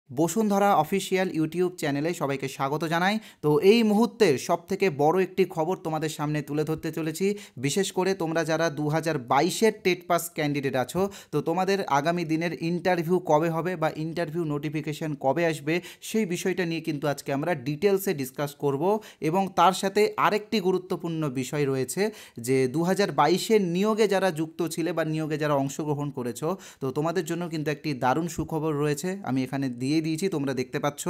Bashundhara official YouTube চ্যানেলে সবাইকে স্বাগত জানাই। তো এই মুহূর্তের সবথেকে বড় একটি খবর তোমাদের সামনে তুলে ধরতে চলেছি। বিশেষ করে তোমরা যারা 2022-এর টেট পাস ক্যান্ডিডেট আছো, তো তোমাদের আগামী দিনের ইন্টারভিউ কবে হবে বা ইন্টারভিউ নোটিফিকেশান কবে আসবে সেই বিষয়টা নিয়ে কিন্তু আজকে আমরা ডিটেলসে ডিসকাস করব। এবং তার সাথে আরেকটি গুরুত্বপূর্ণ বিষয় রয়েছে যে 2022-এর নিয়োগে যারা যুক্ত ছিলে বা নিয়োগে যারা অংশগ্রহণ করেছো, তো তোমাদের জন্য কিন্তু একটি দারুণ সুখবর রয়েছে। আমি এখানে দিয়ে দিয়েছি, তোমরা দেখতে পাচ্ছ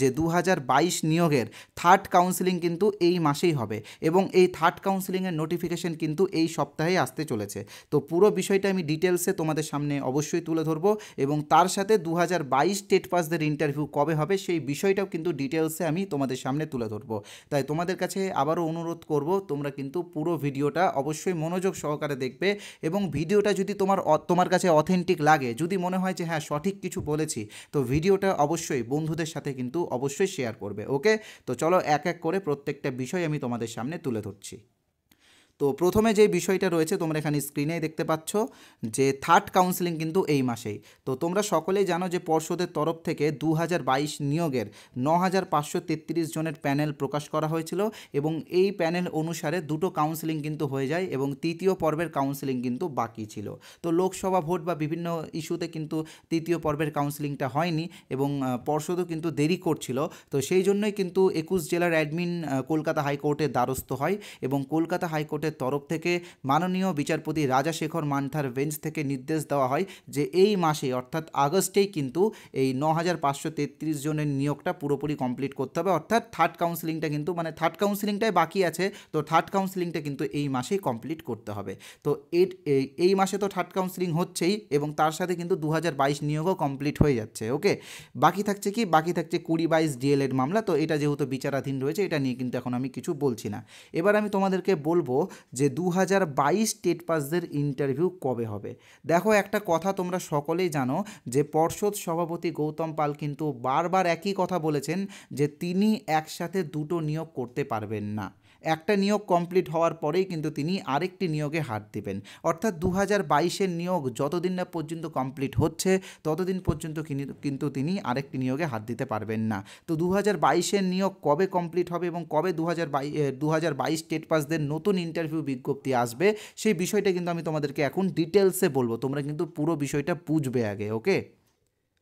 যে 2022 নিয়োগের থার্ড কাউন্সিলিং কিন্তু এই মাসেই হবে এবং এই থার্ড কাউন্সিলিংয়ের নোটিফিকেশন কিন্তু এই সপ্তাহেই আসতে চলেছে। তো পুরো বিষয়টা আমি ডিটেলসে তোমাদের সামনে অবশ্যই তুলে ধরবো এবং তার সাথে 2022 টেট পাসদের ইন্টারভিউ কবে হবে সেই বিষয়টাও কিন্তু ডিটেলসে আমি তোমাদের সামনে তুলে ধরবো। তাই তোমাদের কাছে আবারও অনুরোধ করব, তোমরা কিন্তু পুরো ভিডিওটা অবশ্যই মনোযোগ সহকারে দেখবে এবং ভিডিওটা যদি তোমার কাছে অথেন্টিক লাগে, যদি মনে হয় যে হ্যাঁ সঠিক কিছু বলেছি, তো ভিডিওটা অবশ্যই বন্ধুদের সাথে কিন্তু অবশ্যই শেয়ার করবে। ওকে, তো চলো এক এক করে প্রত্যেকটা বিষয় আমি তোমাদের সামনে তুলে ধরছি। তো প্রথমে যে বিষয়টা রয়েছে তোমরা এখানে স্ক্রিনেই দেখতে পাচ্ছ যে থার্ড কাউন্সিলিং কিন্তু এই মাসেই। তো তোমরা সকলেই জানো যে পর্ষদের তরফ থেকে 2022 নিয়োগের 9533 জনের প্যানেল প্রকাশ করা হয়েছিল এবং এই প্যানেল অনুসারে দুটো কাউন্সিলিং কিন্তু হয়ে যায় এবং তৃতীয় পর্বের কাউন্সিলিং কিন্তু বাকি ছিল। তো লোকসভা ভোট বা বিভিন্ন ইস্যুতে কিন্তু তৃতীয় পর্বের কাউন্সিলিংটা হয়নি এবং পর্ষদও কিন্তু দেরি করছিল। তো সেই জন্যই কিন্তু 21 জেলার অ্যাডমিন কলকাতা হাইকোর্টের দ্বারস্থ হয় এবং কলকাতা হাইকোর্টের তরফ থেকে মাননীয় বিচারপতি রাজাশেখর মান্থার বেঞ্চ থেকে নির্দেশ দেওয়া হয় যে এই মাসে অর্থাৎ আগস্টেই কিন্তু এই 9533 জনের নিয়োগটা পুরোপুরি কমপ্লিট করতে হবে। অর্থাৎ থার্ড কাউন্সিলিংটা কিন্তু থার্ড কাউন্সিলিংটাই বাকি আছে, তো থার্ড কাউন্সিলিংটা কিন্তু এই মাসেই কমপ্লিট করতে হবে। তো এই মাসে তো থার্ড কাউন্সিলিং হচ্ছেই এবং তার সাথে কিন্তু 2022 নিয়োগও কমপ্লিট হয়ে যাচ্ছে। ওকে, বাকি থাকছে কি, বাকি থাকছে 2022 ডিএলএড মামলা। তো এটা যেহেতু বিচারাধীন রয়েছে, এটা নিয়ে কিন্তু এখন আমি কিছু বলছি না। এবার আমি তোমাদেরকে বলবো যে 2022 টেট পাসদের ইন্টারভিউ কবে হবে। দেখো, একটা কথা তোমরা সকলেই জানো যে পর্ষদ সভাপতি গৌতম পাল কিন্তু বারবার একই কথা বলেছেন যে তিনি একসাথে দুটো নিয়োগ করতে পারবেন না। একটা নিয়োগ কমপ্লিট হওয়ার পরেই কিন্তু তিনি আরেকটি নিয়োগে হাত দেবেন। অর্থাৎ 2022-এর নিয়োগ যতদিন না পর্যন্ত কমপ্লিট হচ্ছে ততদিন পর্যন্ত কিন্তু তিনি আরেকটি নিয়োগে হাত দিতে পারবেন না। তো 2022-এর নিয়োগ কবে কমপ্লিট হবে এবং কবে 2022 টেট পাসদের নতুন ইন্টারভিউ বিজ্ঞপ্তি আসবে সেই বিষয়টা কিন্তু আমি তোমাদেরকে এখন ডিটেলসে বলবো। তোমরা কিন্তু পুরো বিষয়টা বুঝবে আগে। ওকে,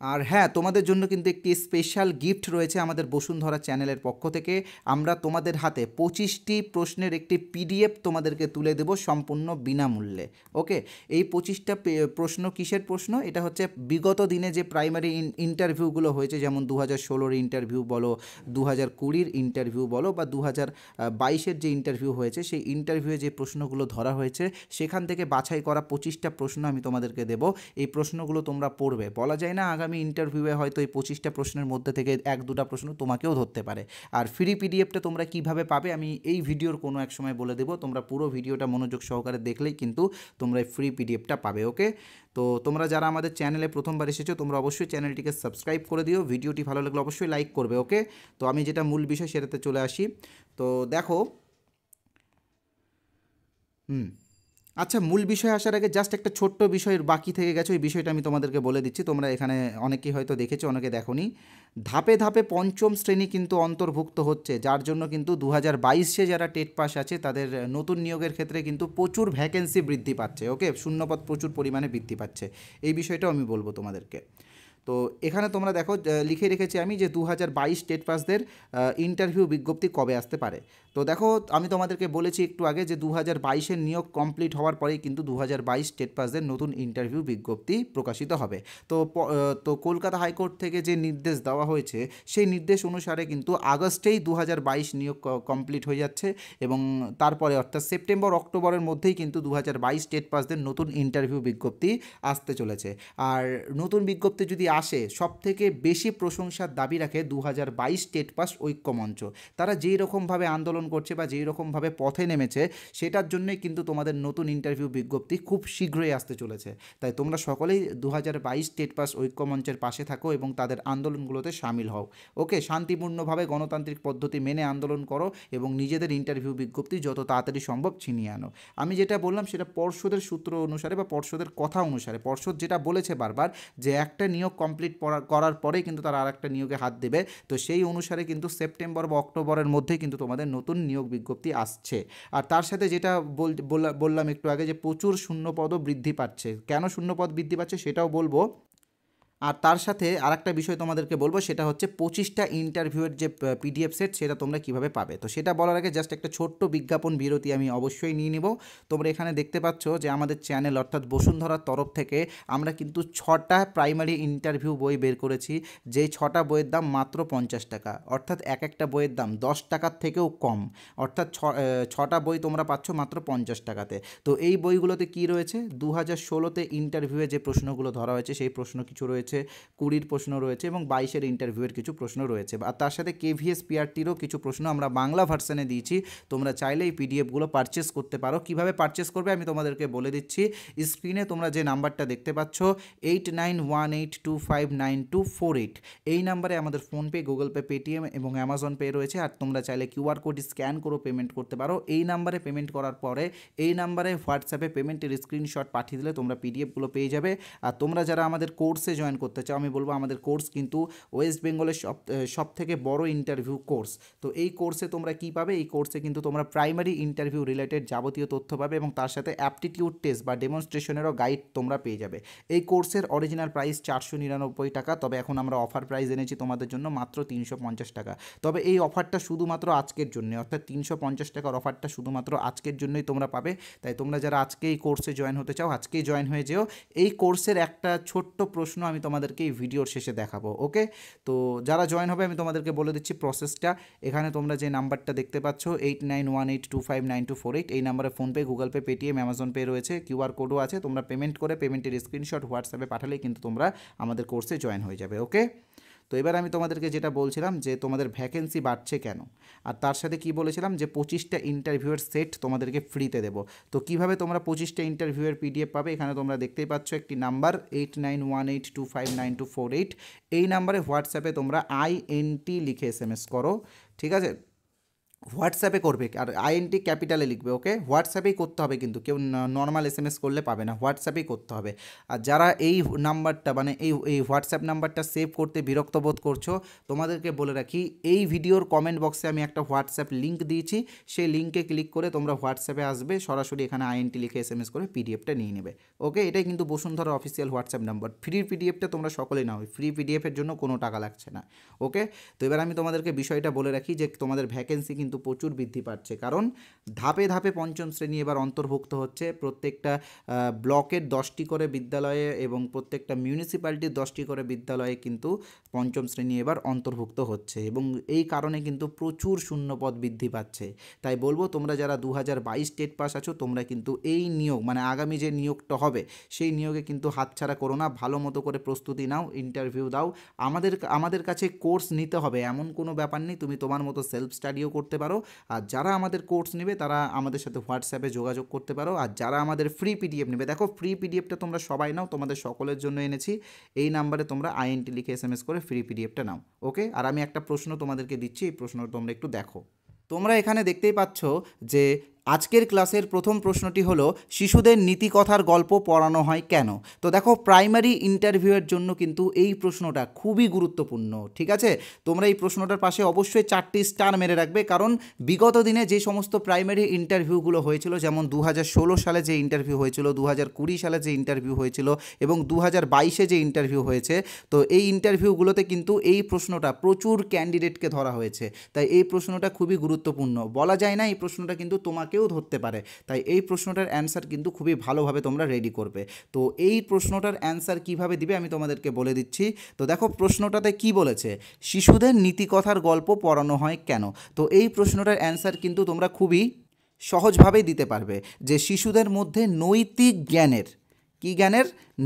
আর হ্যাঁ, তোমাদের জন্য কিন্তু একটি স্পেশাল গিফট রয়েছে আমাদের বসুন্ধরা চ্যানেলের পক্ষ থেকে। আমরা তোমাদের হাতে 25টি প্রশ্নের একটি পিডিএফ তোমাদেরকে তুলে দেব সম্পূর্ণ বিনামূল্যে। ওকে, এই 25টা প্রশ্ন কিসের প্রশ্ন? এটা হচ্ছে বিগত দিনে যে প্রাইমারি ইন্টারভিউগুলো হয়েছে, যেমন 2016-এর ইন্টারভিউ বলো, 2020-এর ইন্টারভিউ বলো বা 2022-এর যে ইন্টারভিউ হয়েছে সেই ইন্টারভিউয়ে যে প্রশ্নগুলো ধরা হয়েছে সেখান থেকে বাছাই করা 25টা প্রশ্ন আমি তোমাদেরকে দেব। এই প্রশ্নগুলো তোমরা পড়বে। বলা যায় না আগামী ইন্টারভিউয়ে হয়তো এই 25টা প্রশ্নের মধ্যে থেকে 1-2টা প্রশ্ন তোমাকেও ধরতে পারে। আর ফ্রি পিডিএফটা তোমরা কিভাবে পাবে আমি এই ভিডিওর কোনো এক সময় বলে দেবো। তোমরা পুরো ভিডিওটা মনোযোগ সহকারে দেখলেই কিন্তু তোমরা এই ফ্রি পিডিএফটা পাবে। ওকে, তো তোমরা যারা আমাদের চ্যানেলে প্রথমবার এসেছো তোমরা অবশ্যই চ্যানেলটিকে সাবস্ক্রাইব করে দিও। ভিডিওটি ভালো লাগলে অবশ্যই লাইক করবে। ওকে, তো আমি যেটা মূল বিষয় সেটাতে চলে আসি। তো দেখো, আচ্ছা, মূল বিষয়ে আসার আগে জাস্ট একটা ছোট্ট বিষয়ের বাকি থেকে গেছে, ওই বিষয়টা আমি তোমাদেরকে বলে দিচ্ছি। তোমরা এখানে অনেকেই হয়তো দেখেছো, অনেকে দেখোনি। ধাপে ধাপে পঞ্চম শ্রেণী কিন্তু অন্তর্ভুক্ত হচ্ছে, যার জন্য কিন্তু 2022-এ যারা টেট পাস আছে তাদের নতুন নিয়োগের ক্ষেত্রে কিন্তু প্রচুর ভ্যাকেন্সি বৃদ্ধি পাচ্ছে। ওকে, শূন্যপদ প্রচুর পরিমাণে বৃদ্ধি পাচ্ছে, এই বিষয়টাও আমি বলবো তোমাদেরকে। তো এখানে তোমরা দেখো, লিখে রেখেছি আমি যে 2022 টেট পাসদের ইন্টারভিউ বিজ্ঞপ্তি কবে আসতে পারে। তো দেখো, আমি তোমাদেরকে বলেছি একটু আগে যে 2022-এর নিয়োগ কমপ্লিট হওয়ার পরেই কিন্তু 2022 টেট পাসদের নতুন ইন্টারভিউ বিজ্ঞপ্তি প্রকাশিত হবে। তো কলকাতা হাইকোর্ট থেকে যে নির্দেশ দেওয়া হয়েছে সেই নির্দেশ অনুসারে কিন্তু আগস্টেই 2022 নিয়োগ কমপ্লিট হয়ে যাচ্ছে এবং তারপরে অর্থাৎ সেপ্টেম্বর অক্টোবরের মধ্যেই কিন্তু 2022 টেট পাসদের নতুন ইন্টারভিউ বিজ্ঞপ্তি আসতে চলেছে। আর নতুন বিজ্ঞপ্তি যদি আসে, সবথেকে বেশি প্রশংসার দাবি রাখে 2022 টেট পাস ঐক্যমঞ্চ। তারা যেই রকমভাবে আন্দোলন করছে বা যেই রকমভাবে পথে নেমেছে সেটার জন্যই কিন্তু তোমাদের নতুন ইন্টারভিউ বিজ্ঞপ্তি খুব শীঘ্রই আসতে চলেছে। তাই তোমরা সকলেই 2022 টেট পাস ঐক্যমঞ্চের পাশে থাকো এবং তাদের আন্দোলনগুলোতে সামিল হও। ওকে, শান্তিপূর্ণভাবে গণতান্ত্রিক পদ্ধতি মেনে আন্দোলন করো এবং নিজেদের ইন্টারভিউ বিজ্ঞপ্তি যত তাড়াতাড়ি সম্ভব ছিনিয়ে আনো। আমি যেটা বললাম সেটা পর্ষদের সূত্র অনুসারে বা পর্ষদের কথা অনুসারে, পর্ষদ যেটা বলেছে বারবার যে একটা নিয়োগ কমপ্লিট করার পরেই কিন্তু তারা আরেকটা নিয়োগে হাত দেবে। তো সেই অনুসারে কিন্তু সেপ্টেম্বর বা অক্টোবরের মধ্যেই কিন্তু তোমাদের নতুন নিয়োগ বিজ্ঞপ্তি আসছে। আর তার সাথে যেটা বললাম একটু আগে, যে প্রচুর শূন্যপদও বৃদ্ধি পাচ্ছে। কেন শূন্যপদ বৃদ্ধি পাচ্ছে সেটাও বলবো। আর তার সাথে আরেকটা বিষয় তোমাদেরকে বলবো, সেটা হচ্ছে 25টা ইন্টারভিউয়ের যে পিডিএফ সেট, সেটা তোমরা কিভাবে পাবে। তো সেটা বলার আগে জাস্ট একটা ছোট্ট বিজ্ঞাপন বিরতি আমি অবশ্যই নিয়ে নিব। তোমরা এখানে দেখতে পাচ্ছ যে আমাদের চ্যানেল অর্থাৎ বসুন্ধরার তরফ থেকে আমরা কিন্তু 6টা প্রাইমারি ইন্টারভিউ বই বের করেছি, যেই 6টা বইয়ের দাম মাত্র 50 টাকা, অর্থাৎ এক একটা বইয়ের দাম 10 টাকার থেকেও কম, অর্থাৎ 6টা বই তোমরা পাচ্ছ মাত্র 50 টাকাতে। তো এই বইগুলোতে কি রয়েছে, 2016তে ইন্টারভিউয়ে যে প্রশ্নগুলো ধরা হয়েছে সেই প্রশ্ন কিছু রয়েছে, 20 প্রশ্ন রয়েছে এবং 22-এর ইন্টারভিউয়ের কিছু প্রশ্ন রয়েছে। আর তার সাথে কেভিএস পিআরটিরও কিছু প্রশ্ন আমরা বাংলা ভার্সনে দিয়েছি। তোমরা চাইলে এই পিডিএফগুলো পারচেস করতে পারো। কিভাবে পারচেস করবে আমি তোমাদেরকে বলে দিচ্ছি। স্ক্রিনে তোমরা যে নাম্বারটা দেখতে পাচ্ছ 8918259248, এই নাম্বারে আমাদের ফোনপে, গুগল পে, পেটিএম এবং অ্যামাজন পে রয়েছে। আর তোমরা চাইলে কিউআর কোড স্ক্যান করে পেমেন্ট করতে পারো। এই নাম্বারে পেমেন্ট করার পরে এই নাম্বারে হোয়াটসঅ্যাপে পেমেন্টের স্ক্রিনশট পাঠিয়ে দিলে তোমরা পিডিএফগুলো পেয়ে যাবে। আর তোমরা যারা আমাদের কোর্সে জয়েন করতে চাও, আমি বলবো আমাদের কোর্স কিন্তু ওয়েস্ট বেঙ্গলের সব থেকে বড় ইন্টারভিউ কোর্স। তো এই কোর্সে তোমরা কি পাবে, এই কোর্সে কিন্তু তোমরা প্রাইমারি ইন্টারভিউ রিলেটেড যাবতীয় তথ্য পাবে এবং তার সাথে অ্যাপটিটিউড টেস্ট বা ডেমনস্ট্রেশনেরও গাইড তোমরা পেয়ে যাবে। এই কোর্সের অরিজিনাল প্রাইস 499 টাকা, তবে এখন আমরা অফার প্রাইস এনেছি তোমাদের জন্য মাত্র 350 টাকা। তবে এই অফারটা শুধুমাত্র আজকের জন্য, অর্থাৎ 350 টাকার অফারটা শুধুমাত্র আজকের জন্যই তোমরা পাবে। তাই তোমরা যারা আজকে এই কোর্সে জয়েন হতে চাও, আজকেই জয়েন হয়ে যেও। এই কোর্সের একটা ছোট্ট প্রশ্ন আমি তোমাদেরকে এই ভিডিওর শেষে দেখাবো। ওকে, তো যারা জয়েন হবে আমি তোমাদেরকে বলে দিচ্ছি প্রসেসটা। এখানে তোমরা যে নাম্বারটা দেখতে পাচ্ছ 8918259248, এই নাম্বারে PhonePe, Google pay, Paytm, Amazon pay রয়েছে, কিউআর কোডও আছে। তোমরা পেমেন্ট করে পেমেন্টের স্ক্রিনশট হোয়াটসঅ্যাপে পাঠালেই কিন্তু তোমরা আমাদের কোর্সে জয়েন হয়ে যাবে। ওকে, তো এবার আমি তোমাদেরকে যেটা বলছিলাম যে তোমাদের ভ্যাকেন্সি বাড়ছে কেন, আর তার সাথে কি বলেছিলাম যে 25টা ইন্টারভিউয়ের সেট তোমাদেরকে ফ্রিতে দেবো। তো কিভাবে তোমরা 25টা ইন্টারভিউয়ের পিডিএফ পাবে, এখানে তোমরা দেখতেই পাচ্ছ একটি নাম্বার 8918259248, এই নাম্বারে হোয়াটসঅ্যাপে তোমরা INT লিখে SMS করো। ঠিক আছে, হোয়াটসঅ্যাপে করবে আর INT ক্যাপিটালে লিখবে। ওকে, হোয়াটসঅ্যাপেই করতে হবে, কিন্তু কেউ নর্মাল SMS করলে পাবে না, হোয়াটসঅ্যাপেই করতে হবে। আর যারা এই নাম্বারটা মানে এই হোয়াটসঅ্যাপ নাম্বারটা সেভ করতে বিরক্ত বোধ করছো, তোমাদেরকে বলে রাখি এই ভিডিওর কমেন্ট বক্সে আমি একটা হোয়াটসঅ্যাপ লিঙ্ক দিয়েছি, সেই লিঙ্কে ক্লিক করে তোমরা হোয়াটসঅ্যাপে আসবে, সরাসরি এখানে INT লিখে SMS করে পিডিএফটা নিয়ে নেবে। ওকে, এটাই কিন্তু Bashundhara official WhatsApp number. Free পিডিএফটা তোমরা সকলেই নাও, ফ্রি পিডিএফের জন্য কোনো টাকা লাগছে না। ওকে, তো এবার আমি তোমাদেরকে বিষয়টা বলে রাখি যে তোমাদের ভ্যাকেন্সি কিন্তু প্রচুর বৃদ্ধি পাচ্ছে, কারণ ধাপে ধাপে পঞ্চম শ্রেণী এবার অন্তর্ভুক্ত হচ্ছে। প্রত্যেকটা ব্লকের 10টি করে বিদ্যালয়ে এবং প্রত্যেকটা মিউনিসিপ্যালিটির 10টি করে বিদ্যালয়ে কিন্তু পঞ্চম শ্রেণী এবার অন্তর্ভুক্ত হচ্ছে এবং এই কারণে কিন্তু প্রচুর শূন্যপদ বৃদ্ধি পাচ্ছে। তাই বলবো তোমরা যারা 2022 টেট পাস আছো, তোমরা কিন্তু এই নিয়োগ মানে আগামী যে নিয়োগটা হবে সেই নিয়োগে কিন্তু হাতছাড়া করো না, ভালো মতো করে প্রস্তুতি নাও, ইন্টারভিউ দাও। আমাদের কাছে কোর্স নিতে হবে এমন কোনো ব্যাপার নেই, তুমি তোমার মতো সেলফ স্টাডিও করতে পারো। আর যারা আমাদের কোর্স নেবে তারা আমাদের সাথে হোয়াটসঅ্যাপে যোগাযোগ করতে পারো। আর যারা আমাদের ফ্রি পিডিএফ নেবে, দেখো ফ্রি পিডিএফটা তোমরা সবাই নাও, তোমাদের সকলের জন্য এনেছি। এই নাম্বারে তোমরা INT লিখে SMS করে ফ্রি পিডিএফটা নাও। ওকে, আর আমি একটা প্রশ্ন তোমাদেরকে দিচ্ছি, এই প্রশ্ন তোমরা একটু দেখো। তোমরা এখানে দেখতেই পাচ্ছ যে আজকের ক্লাসের প্রথম প্রশ্নটি হলো শিশুদের নীতিকথার গল্প পড়ানো হয় কেন। তো দেখো প্রাইমারি ইন্টারভিউয়ের জন্য কিন্তু এই প্রশ্নটা খুবই গুরুত্বপূর্ণ। ঠিক আছে, তোমরা এই প্রশ্নটার পাশে অবশ্যই 4টি স্টার মেরে রাখবে, কারণ বিগত দিনে যে সমস্ত প্রাইমারি ইন্টারভিউগুলো হয়েছিল, যেমন 2016 সালে যে ইন্টারভিউ হয়েছিল, 2020 সালে যে ইন্টারভিউ হয়েছিল এবং 2022-এ যে ইন্টারভিউ হয়েছে, তো এই ইন্টারভিউগুলোতে কিন্তু এই প্রশ্নটা প্রচুর ক্যান্ডিডেটকে ধরা হয়েছে। তাই এই প্রশ্নটা খুবই গুরুত্বপূর্ণ, বলা যায় না এই প্রশ্নটা কিন্তু তোমাকেও ধরতে পারে। তাই এই প্রশ্নটার অ্যান্সার কিন্তু খুবই ভালোভাবে তোমরা রেডি করবে। তো এই প্রশ্নটার অ্যান্সার কিভাবে দিবে আমি তোমাদেরকে বলে দিচ্ছি। তো দেখো প্রশ্নটাতে কি বলেছে, শিশুদের নীতিকথার গল্প পড়ানো হয় কেন। তো এই প্রশ্নটার অ্যান্সার কিন্তু তোমরা খুবই সহজভাবেই দিতে পারবে, যে শিশুদের মধ্যে নৈতিক জ্ঞানের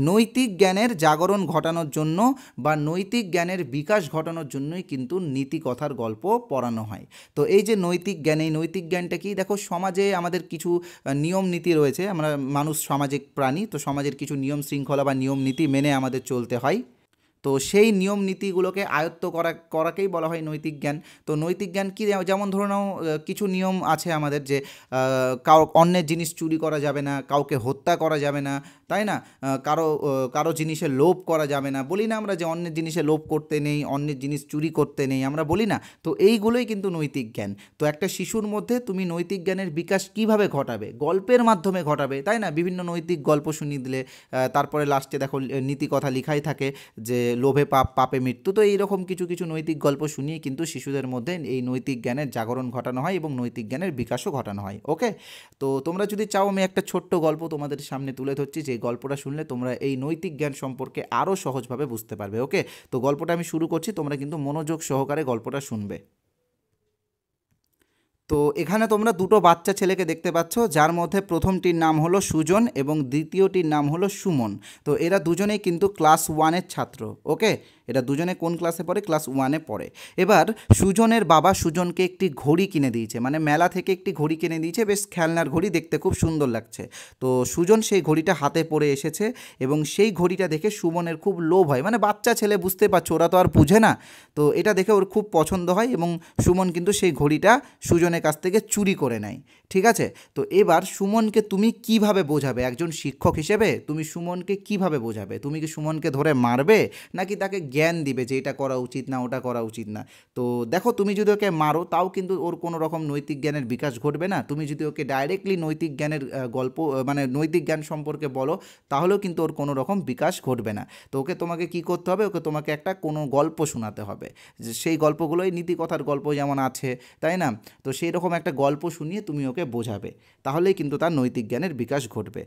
নৈতিক জ্ঞানের জাগরণ ঘটানোর জন্য বা নৈতিক জ্ঞানের বিকাশ ঘটানোর জন্যই কিন্তু নীতিকথার গল্প পড়ানো হয়। তো এই যে নৈতিক জ্ঞান, এই নৈতিক জ্ঞানটা কি, দেখো সমাজে আমাদের কিছু নিয়ম নীতি রয়েছে, আমরা মানুষ সামাজিক প্রাণী, তো সমাজের কিছু নিয়ম শৃঙ্খলা বা নিয়ম নীতি মেনে আমাদের চলতে হয়। তো সেই নিয়ম নীতিগুলোকে আয়ত্ত করাকেই বলা হয় নৈতিক জ্ঞান। তো নৈতিক জ্ঞান কি, যেমন ধরে নাও কিছু নিয়ম আছে আমাদের যে অন্যের জিনিস চুরি করা যাবে না, কাউকে হত্যা করা যাবে না, তাই না? কারো জিনিসে লোভ করা যাবে না, বলি না আমরা যে অন্যের জিনিসে লোভ করতে নেই, অন্যের জিনিস চুরি করতে নেই, আমরা বলি না? তো এইগুলোই কিন্তু নৈতিক জ্ঞান। তো একটা শিশুর মধ্যে তুমি নৈতিক জ্ঞানের বিকাশ কিভাবে ঘটাবে? গল্পের মাধ্যমে ঘটাবে, তাই না? বিভিন্ন নৈতিক গল্প শুনিয়ে দিলে তারপরে লাস্টে দেখো নীতি কথা লিখাই থাকে যে লোভে পাপ, পাপে মৃত্যু। তো এইরকম কিছু কিছু নৈতিক গল্প শুনিয়ে কিন্তু শিশুদের মধ্যে এই নৈতিক জ্ঞানের জাগরণ ঘটানো হয় এবং নৈতিক জ্ঞানের বিকাশও ঘটানো হয়। ওকে, তো তোমরা যদি চাও আমি একটা ছোট্ট গল্প তোমাদের সামনে তুলে ধরছি, যে গল্পটা শুনলে তোমরা এই নৈতিক জ্ঞান সম্পর্কে আরও সহজভাবে বুঝতে পারবে। ওকে, তো গল্পটা আমি শুরু করছি, তোমরা কিন্তু মনোযোগ সহকারে গল্পটা শুনবে। তো এখানে তোমরা দুটো বাচ্চা ছেলেকে দেখতে পাচ্ছ, যার মধ্যে প্রথমটির নাম হলো সুজন এবং দ্বিতীয়টির নাম হলো সুমন। তো এরা দুজনেই কিন্তু ক্লাস 1-এর ছাত্র। ওকে, এরা দুজনে কোন ক্লাসে পড়ে? ক্লাস 1-এ পড়ে। এবার সুজনের বাবা সুজনকে একটি ঘড়ি কিনে দিয়েছে, মানে মেলা থেকে একটি ঘড়ি কিনে দিয়েছে, বেশ খেলনার ঘড়ি, দেখতে খুব সুন্দর লাগছে। তো সুজন সেই ঘড়িটা হাতে পরে এসেছে এবং সেই ঘড়িটা দেখে সুমনের খুব লোভ হয়, মানে বাচ্চা ছেলে, বুঝতে পারছো, ওরা তো আর বুঝে না। তো এটা দেখে ওর খুব পছন্দ হয় এবং সুমন কিন্তু সেই ঘড়িটা সুজনের কাছ থেকে চুরি করে নেয়। ঠিক আছে, তো এবার সুমনকে তুমি কিভাবে বোঝাবে? একজন শিক্ষক হিসেবে তুমি সুমনকে কিভাবে বোঝাবে? তুমি কি সুমনকে ধরে মারবে, নাকি তাকে জ্ঞান দিবে যে এটা করা উচিত না, ওটা করা উচিত না? তো দেখো, তুমি যদি ওকে মারো তাও কিন্তু ওর কোনো রকম নৈতিক জ্ঞানের বিকাশ ঘটবে না। তুমি যদি ওকে ডাইরেক্টলি নৈতিক জ্ঞানের গল্প, মানে নৈতিক জ্ঞান সম্পর্কে বলো, তাহলেও কিন্তু ওর কোনো রকম বিকাশ ঘটবে না। তো তোমাকে কি করতে হবে? তোমাকে একটা কোনো গল্প শোনাতে হবে, যে সেই গল্পগুলোই নীতিকথার গল্প যেমন আছে, তাই না? তো সেই রকম একটা গল্প শুনিয়ে তুমি ওকে বোঝাবে, তাহলেই কিন্তু তার নৈতিক জ্ঞানের বিকাশ ঘটবে।